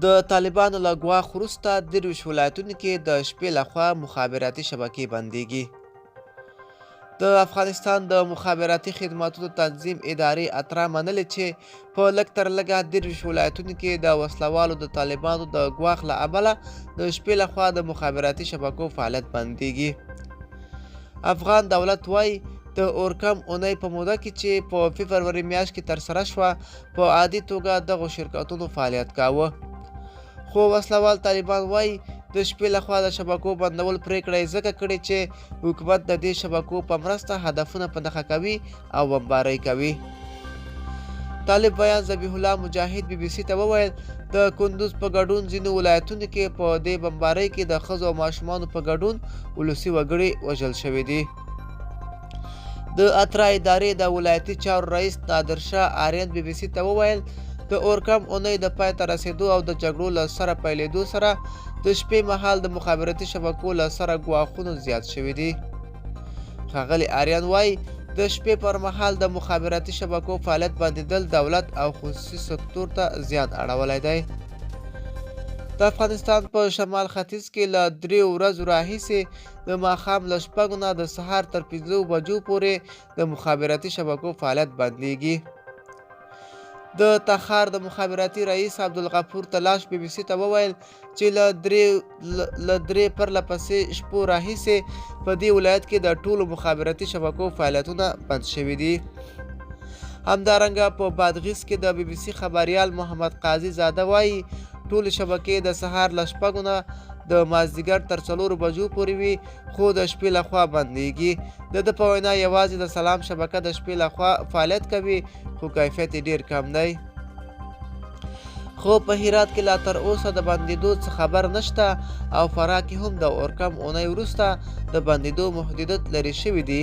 د طالبانو له ګواښ وروسته 23 ولایتونو کې د شپې لخوا مخابراتي شبکې بندېږي. د افغانستان د مخابراتي خدماتو تنظیم ادارې اترا منلې چې په لږ تر لږه 23 ولایتونو کې د وسلوالو د طالبانو د ګواښ له امله د شپې لخوا د مخابراتي شبکو فعالیت بندېږي. افغان دولت وایي د اورکم اونۍ په موده کې چې په فبروري میاشت کې ترسره شوه په عادي توګه دغو شرکتونو فعالیت کاوه، خو وسلوال طالبان وایي د شپې لخوا د شبکو بندول پریکړه یې ځکه کړې چې حکومت د دې شبکو په مرسته هدفونه په نښه کوي او بمبارۍ کوي. طالب بیان ذبیح الله مجاهد BBC ته وویل د کندوز په ګډون ځینو ولایتونو کې په دې بمبارۍ کې د ښځو او ماشومانو په ګډون ولسي وګړي وژل شوي دي. د اترا ادارې د ولایتي چارو رئیس نادر شاه آرین BBC ته وویل د اورکم اونۍ د پای ته رسېدو او د جګړو له سره پیلېدو سره د شپې مهال د مخابراتي شبکو له سره ګواښونه زیات شوي دي. ښاغلي آرین وایي د شپې پر مهال د مخابراتي شبکو فعالیت بندېدل دولت او خصوصي سکتور ته زیان اړولی دی. د افغانستان په شمال ختیځ کې له 3 ورځو راهیسې د ماښام له 6 نه د سهار تر 5 بجو پورې د مخابراتي شبکو فعالیت بندېږي. د تخار د مخابراتي رئیس عبدالغفور تلاش BBC ته وویل چې له 3 پرله پسې شپو راهیسې په دې ولایت کې د ټولو مخابراتي شبکو فعالیتونه بند شوي دي. همدارنګه په بادغیس کې د BBC خبریال محمد قاضي زاده وایي ټولې شبکې د سهار له 6 نه د مازدیګر تر 4 بجو پورې وي، خو د شپې لخوا بندېږي. د ده په وینا یوازې د سلام شبکه د شپې لخوا فعالیت کوي، خو کیفیت یې ډېر کم دی. خو په هرات کې لا تر اوسه د بندېدو څه خبر نشته او فراه کې هم د اورکم اونۍ وروسته د بندېدو محدودیت لرې شوي دي.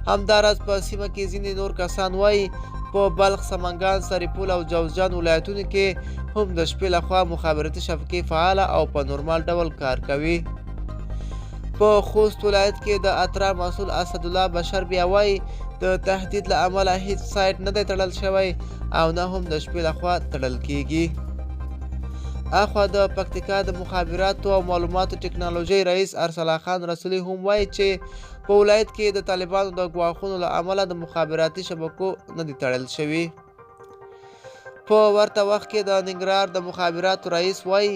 همداراز په سیمه کې ځینې نور کسان وایي په بلخ، سمنګان، سرپول او جوزجان ولایتونو کې هم د شپې لخوا مخابراتي شبکې فعاله او په نورمال ډول کار کوي. په خوست ولایت کې د اترا مسؤل اسدالله بشر بیا وایي د تهدید له امله هیڅ سایټ نه دی تړل شوی او نه هم د شپې لخوا تړل کیږي. اخوا د پکتیکا د مخابراتو او معلوماتو ټکنالوژۍ رئیس ارسلا خان رسولي هم وایي چې په ولایت کې د طالبانو د ګواښونو له امله د مخابراتي شبکو نه دي تړل شوي. په ورته وخت کې د ننګرهار د مخابراتو رئیس وایي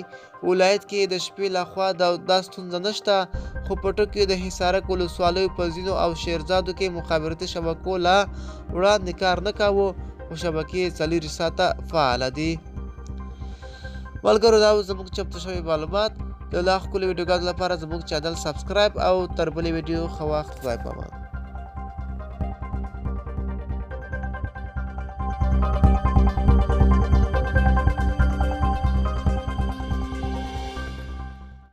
ولایت کې د شپې لخوا دا ستونزه نشته، خو په ټکیو د حصارک ولسوالیو په ځینو او شیرزادو کې مخابراتي شبکو لا وړاندې کار نه کاوه، خو شبکې 4 ساعته فعاله دي. ملګرو دا زموږ چمتو شوي معلومات. د لا ښکلو ویډیوګانو لپاره زموږ چینل سبسکرایب او تر بلې ویډیو ښه وخت. خدای پامان.